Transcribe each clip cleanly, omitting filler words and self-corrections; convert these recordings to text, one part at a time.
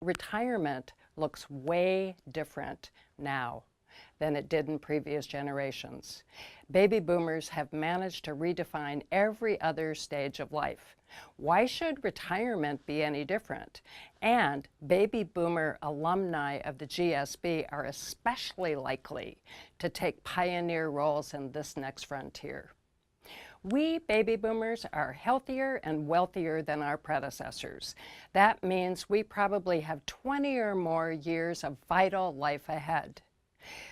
retirement looks way different now than it did in previous generations. Baby boomers have managed to redefine every other stage of life. Why should retirement be any different? And baby boomer alumni of the GSB are especially likely to take pioneer roles in this next frontier. We baby boomers are healthier and wealthier than our predecessors. That means we probably have 20 or more years of vital life ahead.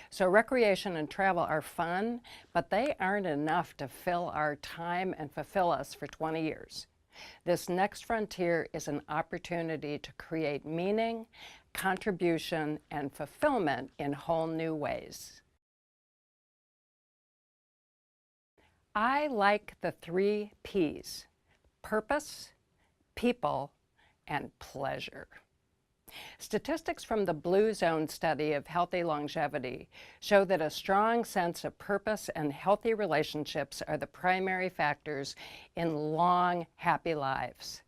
So recreation and travel are fun, but they aren't enough to fill our time and fulfill us for 20 years. This next frontier is an opportunity to create meaning, contribution, and fulfillment in whole new ways. I like the 3 P's: purpose, people, and pleasure. Statistics from the Blue Zone study of healthy longevity show that a strong sense of purpose and healthy relationships are the primary factors in long, happy lives.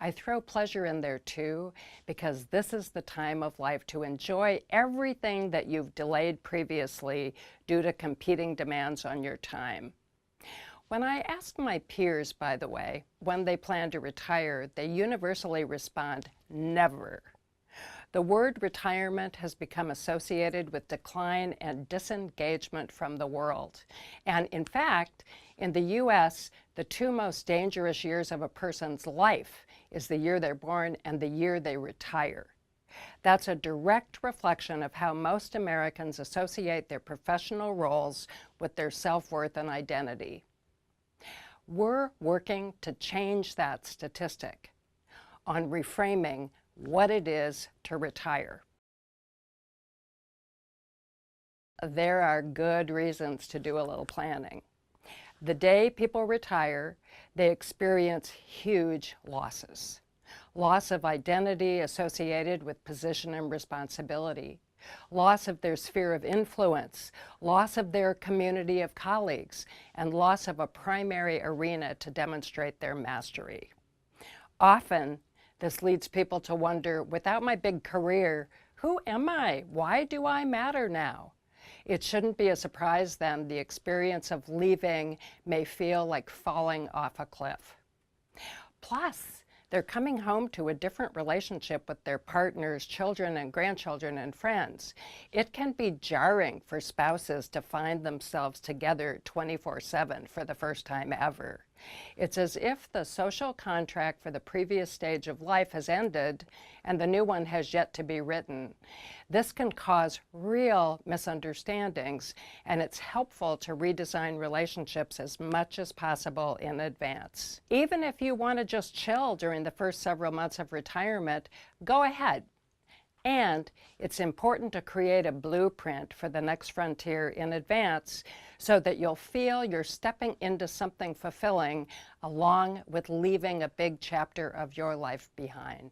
I throw pleasure in there too, because this is the time of life to enjoy everything that you've delayed previously due to competing demands on your time. When I ask my peers, by the way, when they plan to retire, they universally respond, never. The word retirement has become associated with decline and disengagement from the world. And in fact, in the US, the 2 most dangerous years of a person's life is the year they're born and the year they retire. That's a direct reflection of how most Americans associate their professional roles with their self-worth and identity. We're working to change that statistic on reframing what it is to retire. There are good reasons to do a little planning. The day people retire, they experience huge losses. Loss of identity associated with position and responsibility, loss of their sphere of influence, loss of their community of colleagues, and loss of a primary arena to demonstrate their mastery. Often, this leads people to wonder, without my big career, who am I? Why do I matter now? It shouldn't be a surprise then the experience of leaving may feel like falling off a cliff. Plus, they're coming home to a different relationship with their partners, children and grandchildren and friends. It can be jarring for spouses to find themselves together 24/7 for the first time ever. It's as if the social contract for the previous stage of life has ended and the new one has yet to be written. This can cause real misunderstandings, and it's helpful to redesign relationships as much as possible in advance. Even if you want to just chill during the first several months of retirement, go ahead. And it's important to create a blueprint for the next frontier in advance so that you'll feel you're stepping into something fulfilling along with leaving a big chapter of your life behind.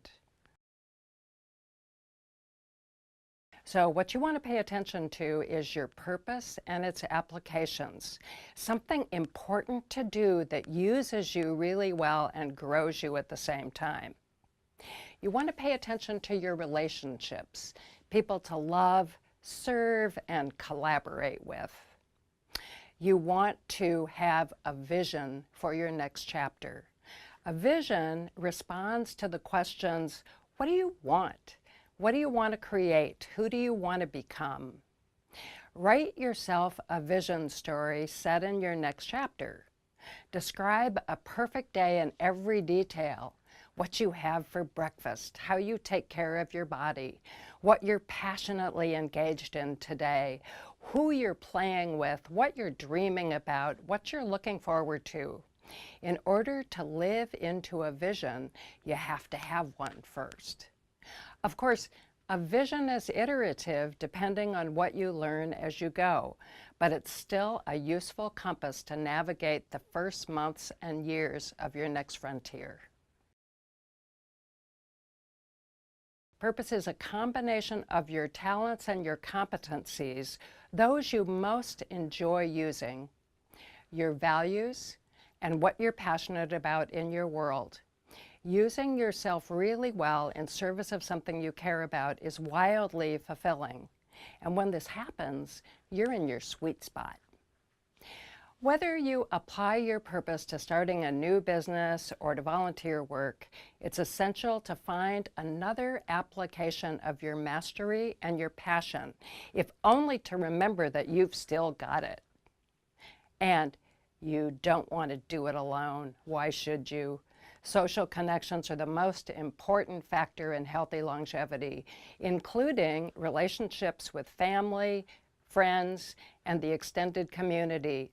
So what you want to pay attention to is your purpose and its applications. Something important to do that uses you really well and grows you at the same time. You want to pay attention to your relationships, people to love, serve, and collaborate with. You want to have a vision for your next chapter. A vision responds to the questions, what do you want? What do you want to create? Who do you want to become? Write yourself a vision story set in your next chapter. Describe a perfect day in every detail. What you have for breakfast, how you take care of your body, what you're passionately engaged in today, who you're playing with, what you're dreaming about, what you're looking forward to. In order to live into a vision, you have to have one first. Of course, a vision is iterative depending on what you learn as you go, but it's still a useful compass to navigate the first months and years of your next frontier. Purpose is a combination of your talents and your competencies, those you most enjoy using, your values, and what you're passionate about in your world. Using yourself really well in service of something you care about is wildly fulfilling. And when this happens, you're in your sweet spot. Whether you apply your purpose to starting a new business or to volunteer work, it's essential to find another application of your mastery and your passion, if only to remember that you've still got it. And you don't want to do it alone. Why should you? Social connections are the most important factor in healthy longevity, including relationships with family, friends, and the extended community.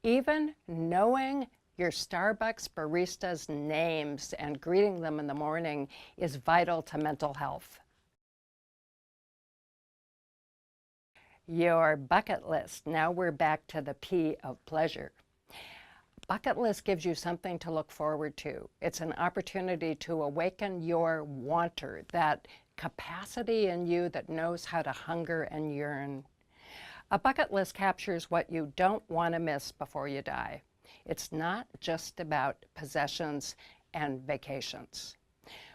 Even knowing your Starbucks barista's names and greeting them in the morning is vital to mental health. Your bucket list. Now we're back to the P of pleasure. Bucket list gives you something to look forward to. It's an opportunity to awaken your wanter, that capacity in you that knows how to hunger and yearn. A bucket list captures what you don't want to miss before you die. It's not just about possessions and vacations.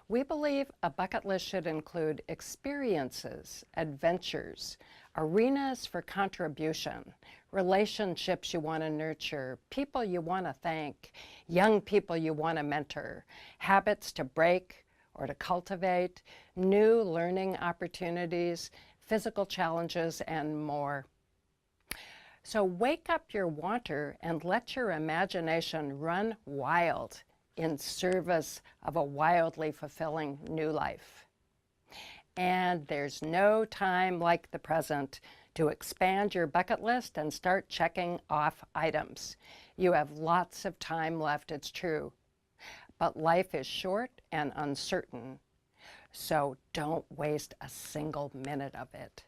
We believe a bucket list should include experiences, adventures, arenas for contribution, relationships you want to nurture, people you want to thank, young people you want to mentor, habits to break or to cultivate, new learning opportunities, physical challenges, and more. So wake up your wanter and let your imagination run wild in service of a wildly fulfilling new life. And there's no time like the present to expand your bucket list and start checking off items. You have lots of time left, it's true, but life is short and uncertain, so don't waste a single minute of it.